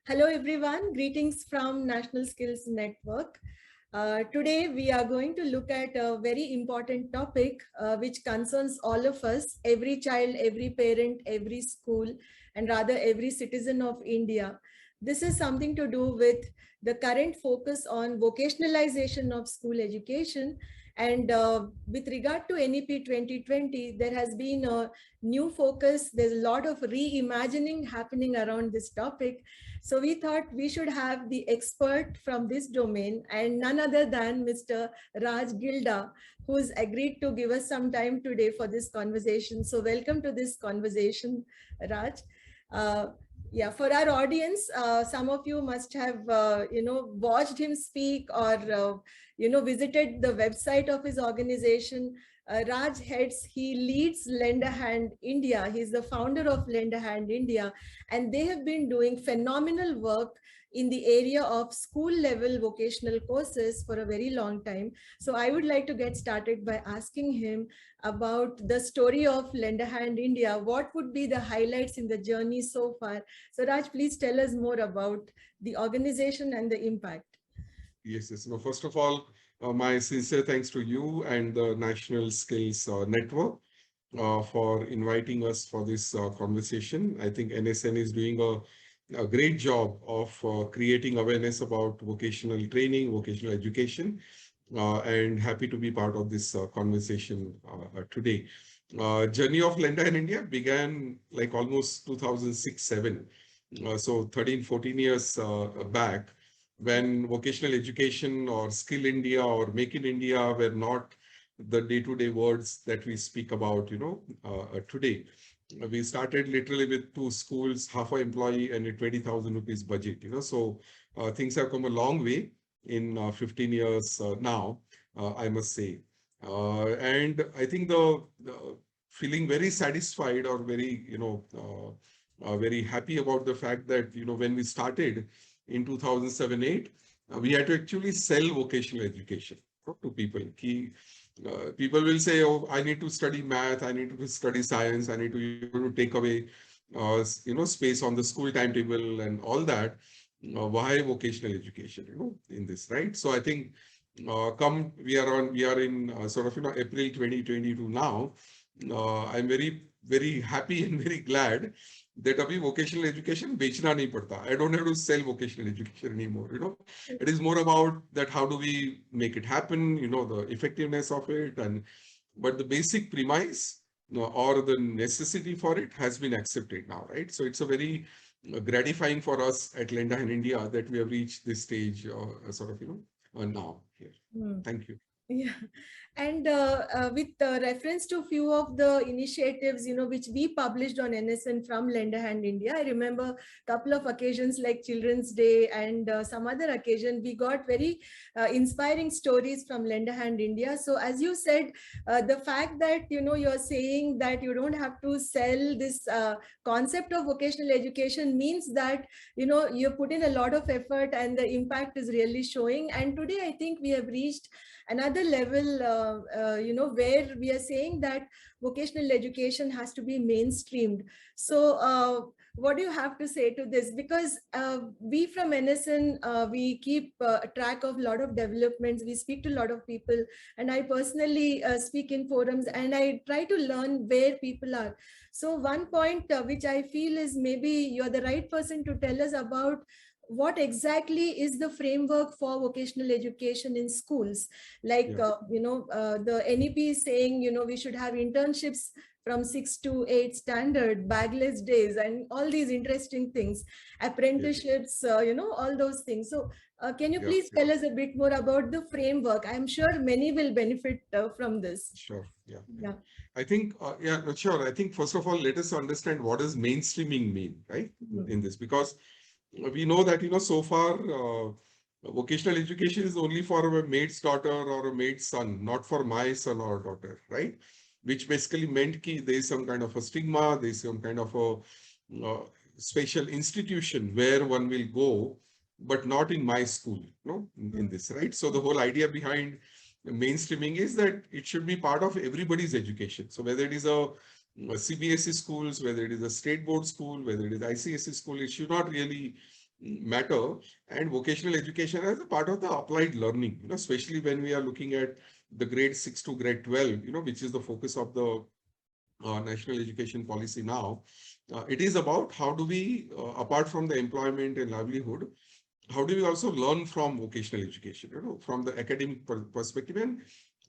Hello everyone, greetings from National Skills Network. Today we are going to look at a very important topic which concerns all of us, every child, every parent, every school, and rather every citizen of India. This is something to do with the current focus on vocationalization of school education. And with regard to NEP 2020, there has been a new focus. There's a lot of reimagining happening around this topic. So we thought we should have the expert from this domain and none other than Mr. Raj Gilda, who's agreed to give us some time today for this conversation. So welcome to this conversation, Raj. Uh, yeah, for our audience, some of you must have, watched him speak or, visited the website of his organization. He leads Lend a Hand India. He's the founder of Lend a Hand India, and they have been doing phenomenal work in the area of school level vocational courses for a very long time. So I would like to get started by asking him about the story of Lend a Hand India. What would be the highlights in the journey so far? So Raj, please tell us more about the organization and the impact. Yes. No, first of all, my sincere thanks to you and the National Skills Network for inviting us for this conversation. I think NSN is doing a great job of creating awareness about vocational training, vocational education, and happy to be part of this conversation today. Journey of Lenda in India began like almost 2006-7, so 13, 14 years back, when vocational education or Skill India or Make in India were not the day-to-day words that we speak about, today. We started literally with 2 schools, half an employee and a 20,000 rupees budget, so things have come a long way in 15 years now, I must say. And I think the feeling very satisfied or very, very happy about the fact that, when we started in 2007-8, we had to actually sell vocational education to people. People will say, oh, I need to study math, I need to study science, I need to take away, space on the school timetable and all that. Why vocational education, in this, right? So I think we are in sort of, April 2022 now. I'm very, very happy and very glad that abhi vocational education bechna nahi padta. I don't have to sell vocational education anymore, It is more about that how do we make it happen, the effectiveness of it. But the basic premise, or the necessity for it has been accepted now, right? So it's a very gratifying for us at Lenda in India that we have reached this stage, sort of, now here. Thank you. Yeah, and with reference to a few of the initiatives, which we published on NSN from Lend a Hand India, I remember a couple of occasions like Children's Day and some other occasion, we got very inspiring stories from Lend a Hand India. So as you said, the fact that, you're saying that you don't have to sell this concept of vocational education means that, you put in a lot of effort and the impact is really showing. And today, I think we have reached another level, where we are saying that vocational education has to be mainstreamed. So what do you have to say to this? Because we from NSN, we keep track of a lot of developments. We speak to a lot of people, and I personally speak in forums and I try to learn where people are. So one point which I feel is maybe you're the right person to tell us about what exactly is the framework for vocational education in schools. Like, the NEP is saying, we should have internships from 6 to 8 standard, bagless days, and all these interesting things, apprenticeships, all those things. So can you please tell us a bit more about the framework? I'm sure many will benefit from this. Sure. Yeah. Yeah. I think, sure. I think first of all, let us understand what does mainstreaming mean, right? In this, because we know that, so far, vocational education is only for a maid's daughter or a maid's son, not for my son or daughter, right? Which basically meant that there is some kind of a stigma, there is some kind of a special institution where one will go, but not in my school, in this, right? So the whole idea behind mainstreaming is that it should be part of everybody's education. So whether it is a CBSE schools, whether it is a state board school, whether it is ICSE school, it should not really matter, and vocational education as a part of the applied learning, especially when we are looking at the grade 6 to grade 12, which is the focus of the national education policy now. It is about how do we, apart from the employment and livelihood, how do we also learn from vocational education, from the academic perspective and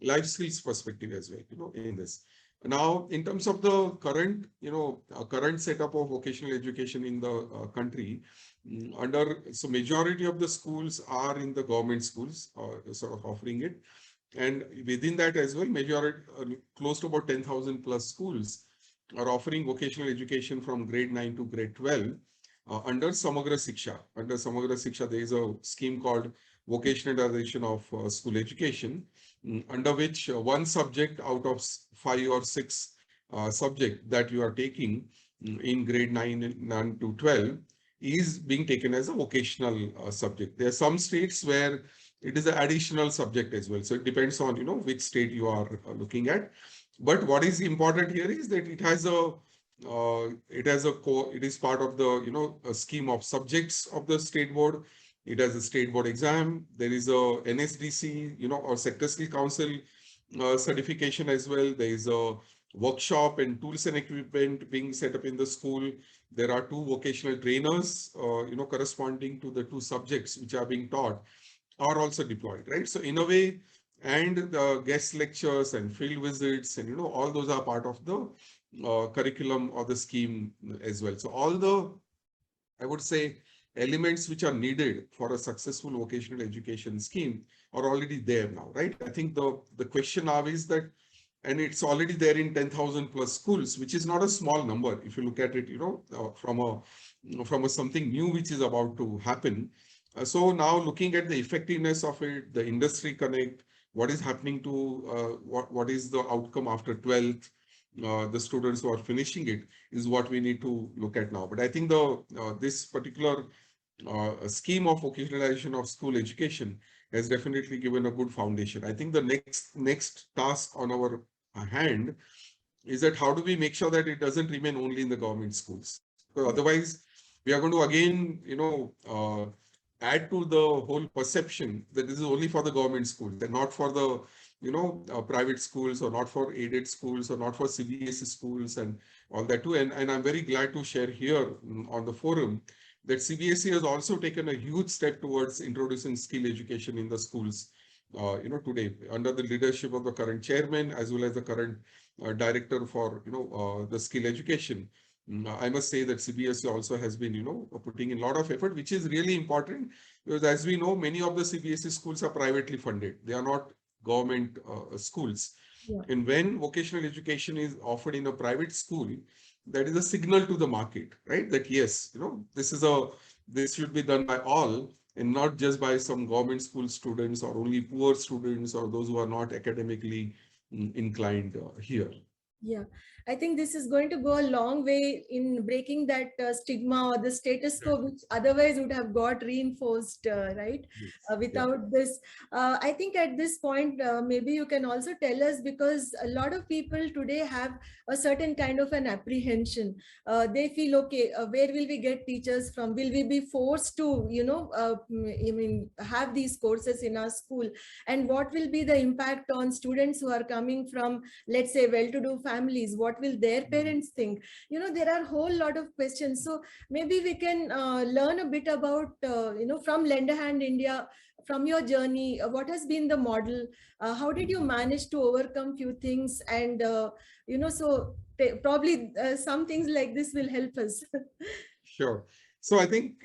life skills perspective as well, in this. Now, in terms of the current, current setup of vocational education in the country, so majority of the schools are in the government schools, sort of offering it. And within that as well, majority, close to about 10,000 plus schools are offering vocational education from grade 9 to grade 12 under Samagra Siksha. Under Samagra Siksha, there is a scheme called vocationalization of school education, under which one subject out of 5 or 6 subject that you are taking in grade 9 and 9 to 12 is being taken as a vocational subject. There are some states where it is an additional subject as well. So it depends on, which state you are looking at. But what is important here is that it is part of the, a scheme of subjects of the state board. It has a state board exam. There is a NSDC, or Sector Skill Council certification as well. There is a workshop and tools and equipment being set up in the school. There are 2 vocational trainers, corresponding to the 2 subjects which are being taught, are also deployed, right? So in a way, and the guest lectures and field visits and, all those are part of the curriculum or the scheme as well. So all the, I would say, elements which are needed for a successful vocational education scheme are already there now, right? I think the question now is that, and it's already there in 10,000 plus schools, which is not a small number if you look at it, from a something new which is about to happen. So now looking at the effectiveness of it, the industry connect, what is happening to, what is the outcome after 12th, the students who are finishing it is what we need to look at now. But I think this particular scheme of vocationalization of school education has definitely given a good foundation. I think the next task on our hand is that how do we make sure that it doesn't remain only in the government schools? Because otherwise, we are going to again, add to the whole perception that this is only for the government schools and not for the, private schools, or not for aided schools, or not for CBSE schools and all that too. And I'm very glad to share here on the forum that CBSE has also taken a huge step towards introducing skill education in the schools, today under the leadership of the current chairman as well as the current director for, the skill education. I must say that CBSE also has been, putting in a lot of effort, which is really important because as we know, many of the CBSE schools are privately funded. They are not government schools. Yeah. And when vocational education is offered in a private school, that is a signal to the market, right? That yes, this should be done by all and not just by some government school students or only poor students or those who are not academically inclined here. Yeah, I think this is going to go a long way in breaking that stigma or the status quo, which otherwise would have got reinforced, right? Yes. Yeah. Without this, I think at this point, maybe you can also tell us, because a lot of people today have a certain kind of an apprehension. They feel, okay, where will we get teachers from? Will we be forced to, have these courses in our school? And what will be the impact on students who are coming from, let's say, well-to-do families? What will their parents think? There are a whole lot of questions. So maybe we can learn a bit about, from Lender Hand India, from your journey, what has been the model? How did you manage to overcome few things? And, so probably some things like this will help us. Sure. So I think,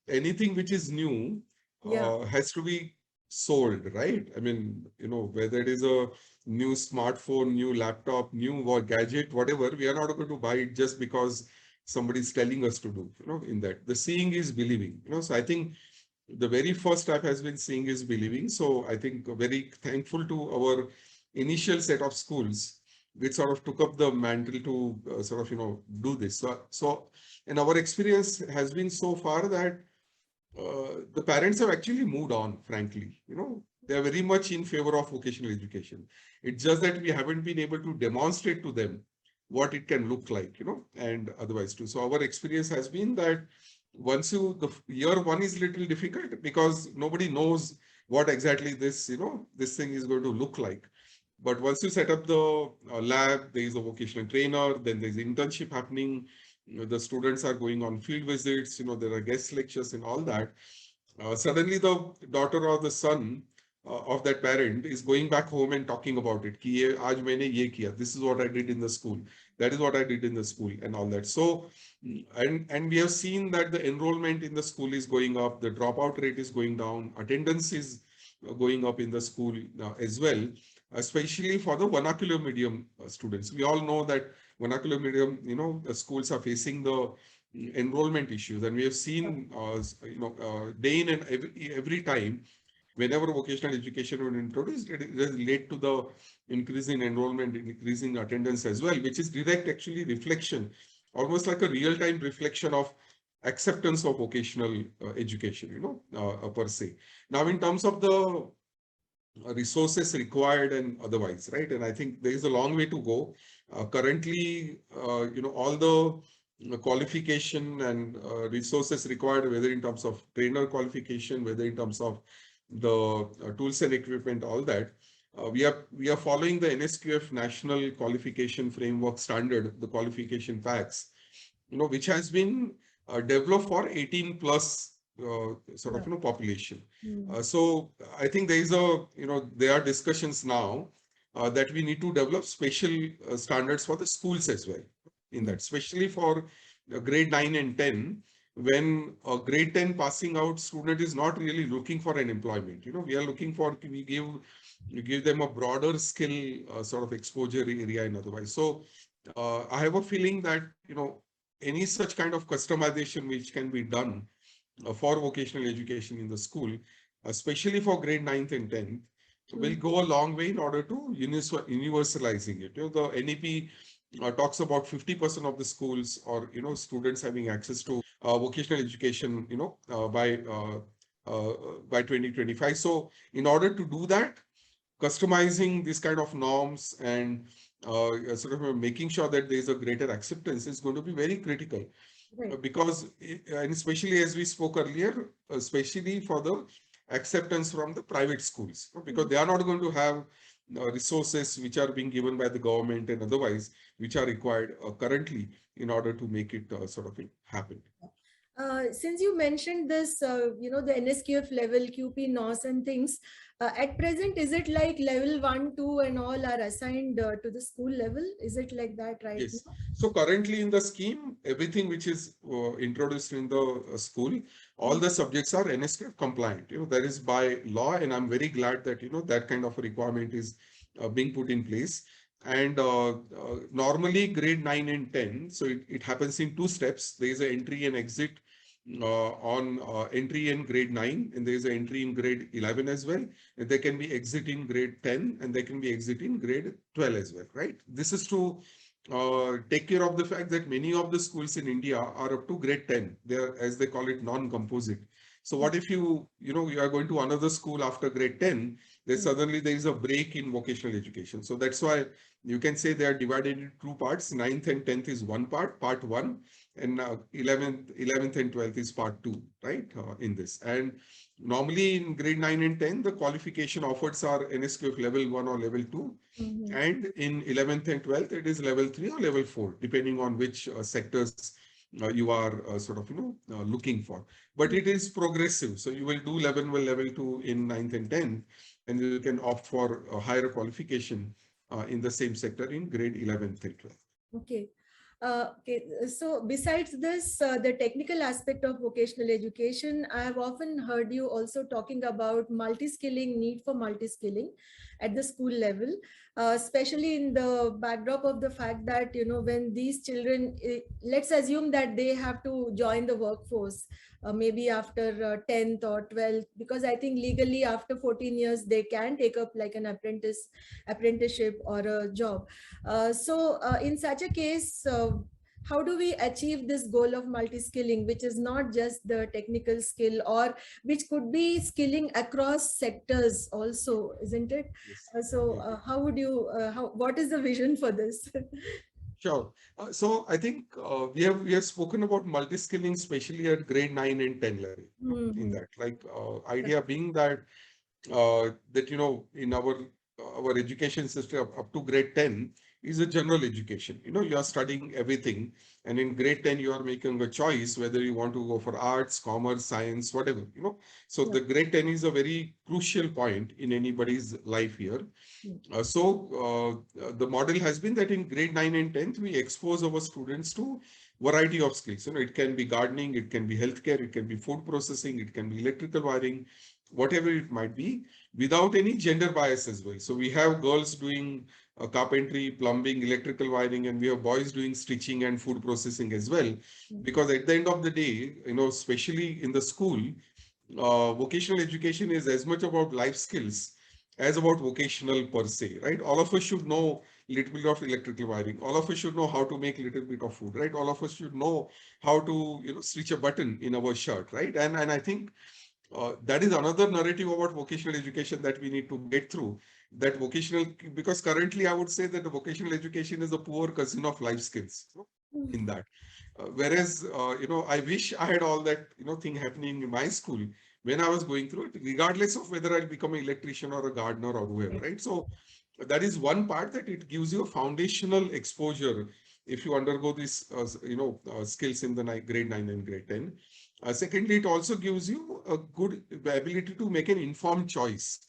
anything which is new Yeah. has to be sold, right? I mean, whether it is a new smartphone, new laptop, new gadget, whatever, we are not going to buy it just because somebody is telling us to do, in that. The seeing is believing, So I think the very first step has been seeing is believing. So I think very thankful to our initial set of schools, which sort of took up the mantle to sort of, do this. So, and our experience has been so far that the parents have actually moved on, frankly. They are very much in favor of vocational education. It's just that we haven't been able to demonstrate to them what it can look like, and otherwise too. So our experience has been that once you, the year one is little difficult because nobody knows what exactly this, this thing is going to look like. But once you set up the lab, there is a vocational trainer, then there's internship happening. The students are going on field visits, there are guest lectures and all that. Suddenly the daughter or the son of that parent is going back home and talking about it. कि ये आज मैंने ये किया. This is what I did in the school. That is what I did in the school and all that. So, and we have seen that the enrollment in the school is going up, the dropout rate is going down, attendance is going up in the school as well, especially for the vernacular medium students. We all know that vernacular medium, the schools are facing the enrollment issues, and we have seen, day in and every time, whenever vocational education was introduced, it has led to the increase in enrollment, increasing attendance as well, which is direct actually reflection, almost like a real-time reflection of acceptance of vocational education, per se. Now, in terms of the resources required and otherwise, right? And I think there is a long way to go. Currently, all the qualification and resources required, whether in terms of trainer qualification, whether in terms of the tools and equipment, all that, we are following the NSQF National Qualification Framework Standard, the qualification packs, which has been developed for 18 plus population. So I think there is there are discussions now that we need to develop special standards for the schools as well in that, especially for grade 9 and 10, when a grade 10 passing out student is not really looking for an employment. We are looking for, we give them a broader skill sort of exposure area and otherwise. So I have a feeling that, any such kind of customization which can be done for vocational education in the school, especially for grade 9th and 10th, will go a long way in order to universalizing it. The NEP talks about 50% of the schools or, students having access to vocational education, by 2025. So in order to do that, customizing these kind of norms and making sure that there is a greater acceptance is going to be very critical. Right. Because, and especially as we spoke earlier, especially for the acceptance from the private schools, because they are not going to have resources which are being given by the government and otherwise, which are required currently in order to make it happen. Since you mentioned this, the NSQF level, QP, NOS and things, at present, is it like level 1, 2 and all are assigned to the school level? Is it like that right Yes. now? So currently in the scheme, everything which is introduced in the school, all the subjects are NSQF compliant. That is by law, and I'm very glad that, that kind of a requirement is being put in place. And normally grade 9 and 10, so it happens in two steps. There is an entry and exit on entry in grade 9, and there is an entry in grade 11 as well. And there can be exit in grade 10, and there can be exit in grade 12 as well, right? This is to take care of the fact that many of the schools in India are up to grade 10. They are, as they call it, non-composite. So what if you are going to another school after grade 10, then suddenly there is a break in vocational education. So that's why you can say they are divided into two parts. 9th and 10th is one part 1, and 11th and 12th is part 2, right, in this. And normally in grade 9 and 10, the qualification offers are NSQF level 1 or level 2. And in 11th and 12th, it is level 3 or level 4, depending on which sectors you are looking for. But it is progressive. So you will do level 1, level 2 in 9th and 10th, and you can opt for a higher qualification in the same sector in grade 11th and 12th. Okay. Okay, so besides this, the technical aspect of vocational education, I have often heard you also talking about multi-skilling, need for multi-skilling at the school level, especially in the backdrop of the fact that, when these children, let's assume that they have to join the workforce, maybe after 10th or 12th, because I think legally after 14 years, they can take up like an apprenticeship or a job. So in such a case, how do we achieve this goal of multi-skilling, which is not just the technical skill, or which could be skilling across sectors also, isn't it? Yes. How would you, what is the vision for this? Sure. So I think we have spoken about multi-skilling, especially at grade 9 and 10 level. In Mm-hmm. that, like idea being that in our education system up to grade 10 is a general education. You are studying everything, and in grade 10 you are making a choice whether you want to go for arts, commerce, science, whatever. So Yeah. the grade 10 is a very crucial point in anybody's life here. The model has been that in grade 9 and 10th, we expose our students to variety of skills. It can be gardening, it can be healthcare, it can be food processing, it can be electrical wiring, whatever it might be, without any gender bias as well. So we have girls doing carpentry, plumbing, electrical wiring, and we have boys doing stitching and food processing as well. Because at the end of the day, especially in the school, vocational education is as much about life skills as about vocational per se, right? All of us should know little bit of electrical wiring. All of us should know how to make little bit of food, right? All of us should know how to, stitch a button in our shirt, right? And I think that is another narrative about vocational education that we need to get through. That vocational, because currently I would say that the vocational education is a poor cousin of life skills, in that. Whereas, I wish I had all that, thing happening in my school when I was going through it, regardless of whether I'll become an electrician or a gardener or whoever, Right. right? So that is one part, that it gives you a foundational exposure if you undergo these, skills in the grade 9 and grade 10. Secondly, it also gives you a good ability to make an informed choice.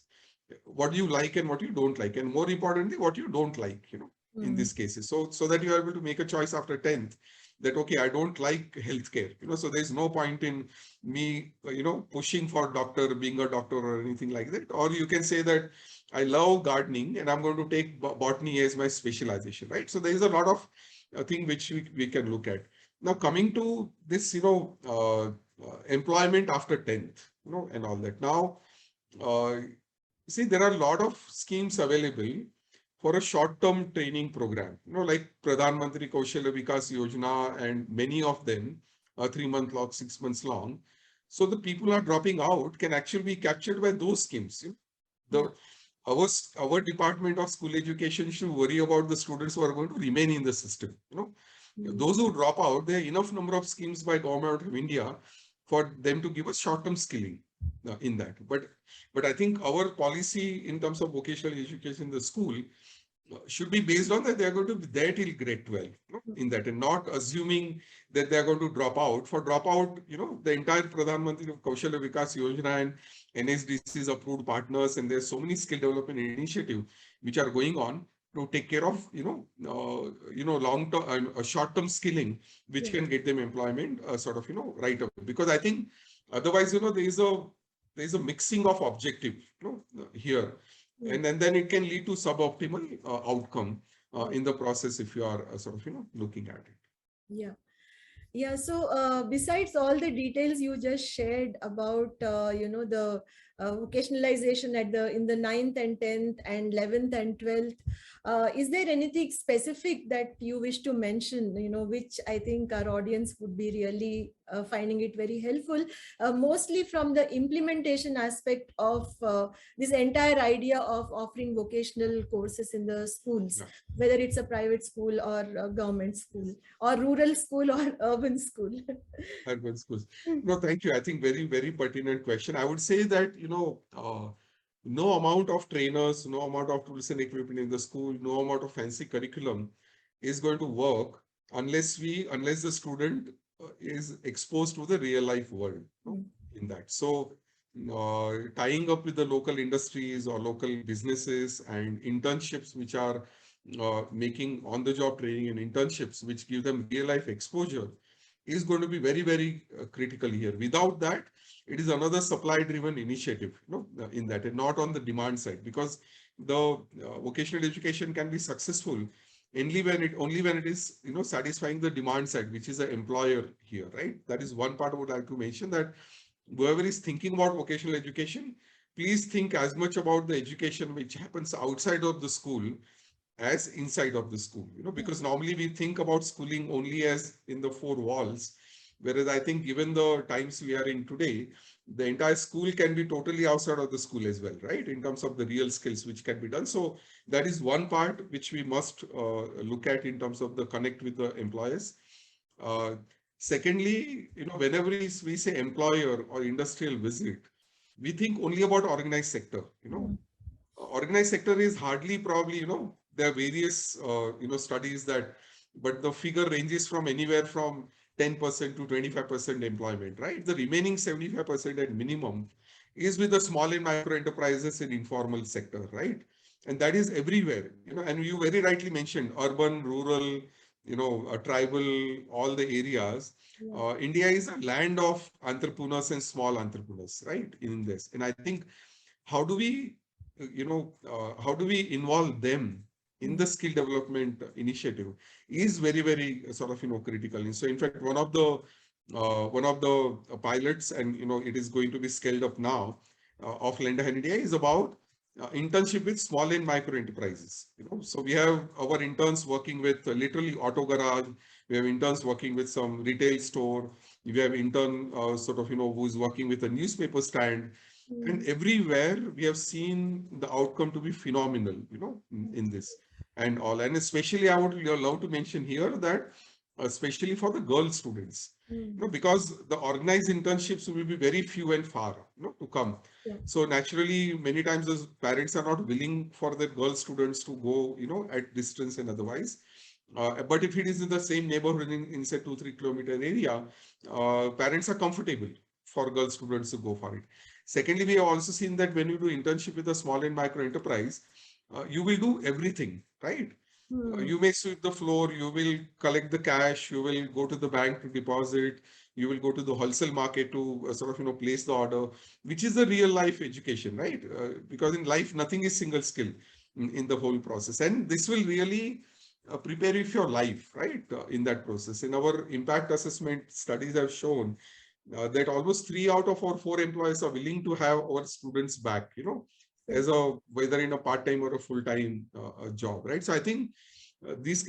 What you like and what you don't like, and more importantly, what you don't like, in Mm. these cases. So that you are able to make a choice after 10th that, okay, I don't like healthcare, so there's no point in me, pushing for doctor, being a doctor or anything like that. Or you can say that I love gardening and I'm going to take botany as my specialization, right? So there is a lot of thing which we can look at. Now, coming to this, employment after 10th, and all that. Now, uh, see, there are a lot of schemes available for a short-term training program, like Pradhan Mantri Kaushalya Vikas Yojana, and many of them are 3 month long, 6 months long. So the people are dropping out can actually be captured by those schemes. Yeah. The our our Department of School Education should worry about the students who are going to remain in the system. Mm. Those who drop out, there are enough number of schemes by Government of India for them to give us short-term skilling in that. But I think our policy in terms of vocational education in the school should be based on that they are going to be there till grade 12, in that, and not assuming that they are going to drop out. For dropout, the entire Pradhan Mantri Kaushalya Vikas Yojana and NSDC's approved partners, and there's so many skill development initiatives which are going on to take care of, long term, short term skilling, which Yeah. can get them employment, sort of, right away. Because I think otherwise, there is a mixing of objective, here, Mm. and then it can lead to suboptimal outcome Yeah. in the process if you are sort of, looking at it. Yeah. Yeah, so besides all the details you just shared about, the vocationalization at the in the ninth and 10th and 11th and 12th, is there anything specific that you wish to mention, which I think our audience would be really finding it very helpful, mostly from the implementation aspect of this entire idea of offering vocational courses in the schools, Yeah, whether it's a private school or a government school or rural school or urban school. urban schools. No, thank you. I think very, very pertinent question. I would say that, no amount of trainers, no amount of tools and equipment in the school, no amount of fancy curriculum is going to work unless the student is exposed to the real life world, Mm. in that. So, tying up with the local industries or local businesses and internships, which are making on-the-job training and internships, which give them real life exposure, is going to be very, very critical here. Without that, it is another supply-driven initiative, in that, and not on the demand side, because the vocational education can be successful only when it is, satisfying the demand side, which is the employer here, right? That is one part I would like to mention, that whoever is thinking about vocational education, please think as much about the education which happens outside of the school as inside of the school, Yeah. because normally we think about schooling only as in the four walls, Whereas I think given the times we are in today, the entire school can be totally outside of the school as well, right? In terms of the real skills which can be done. So that is one part which we must look at in terms of the connect with the employers. Uh, Secondly, whenever we say employer or industrial visit, we think only about organized sector. Organized sector is hardly probably, there are various, studies that, but the figure ranges from anywhere from 10% to 25% employment, right? The remaining 75% at minimum is with the small and micro enterprises in informal sector, right? And that is everywhere, and you very rightly mentioned urban, rural, tribal, all the areas. Yeah. India is a land of entrepreneurs and small entrepreneurs, right? In this. And I think how do we how do we involve them in the skill development initiative is very, very sort of critical. And so in fact one of the pilots, and it is going to be scaled up now, of Lender Hand India, is about internship with small and micro enterprises. So we have our interns working with literally auto garage. We have interns working with some retail store. We have intern sort of who is working with a newspaper stand. And everywhere we have seen the outcome to be phenomenal, in this and all. And especially I would love to mention here that especially for the girl students, because the organized internships will be very few and far, to come. Yeah. So naturally, many times the parents are not willing for their girl students to go, at distance and otherwise. But if it is in the same neighborhood in say 2-3 kilometer area, parents are comfortable for girl students to go for it. Secondly, we have also seen that when you do internship with a small and micro enterprise, you will do everything, right? You may sweep the floor, you will collect the cash, you will go to the bank to deposit, you will go to the wholesale market to sort of, place the order, which is the real life education, right? Because in life, nothing is single skill in the whole process. And this will really prepare you for your life, right? In that process. In our impact assessment studies have shown that almost 3 out of our 4 employees are willing to have our students back, Yeah. as a whether in a part-time or a full-time job, right? So I think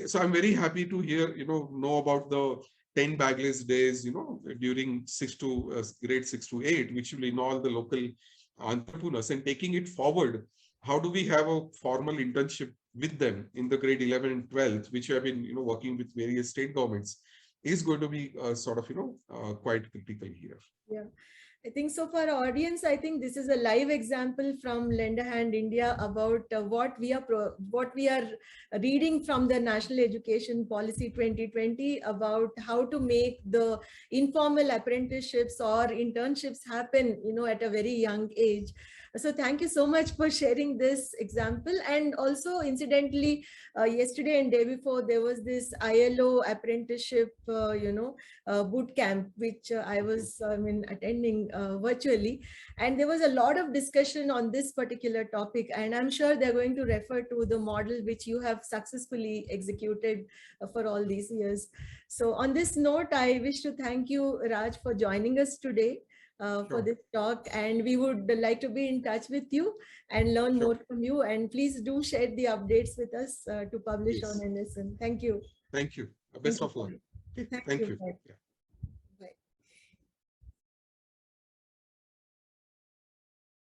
so I'm very happy to hear, know about the 10 bagless days, during grade 6 to 8, which will involve the local entrepreneurs, and taking it forward. How do we have a formal internship with them in the grade 11 and 12th, which we have been, working with various state governments, is going to be sort of, quite critical here. Yeah. I think so for our audience, I think this is a live example from Lender Hand India about what we are reading from the National Education Policy 2020 about how to make the informal apprenticeships or internships happen, at a very young age. So thank you so much for sharing this example. And also, incidentally, yesterday and day before, there was this ILO apprenticeship, boot camp, which I was attending virtually. And there was a lot of discussion on this particular topic. And I'm sure they're going to refer to the model which you have successfully executed for all these years. So on this note, I wish to thank you, Raj, for joining us today. For Sure. this talk, and we would like to be in touch with you and learn Sure. more from you, and please do share the updates with us to publish on Yes. NSN. Thank you. Thank you. Thank Best you. of luck. Okay. Thank Thank you. you. Bye. Yeah.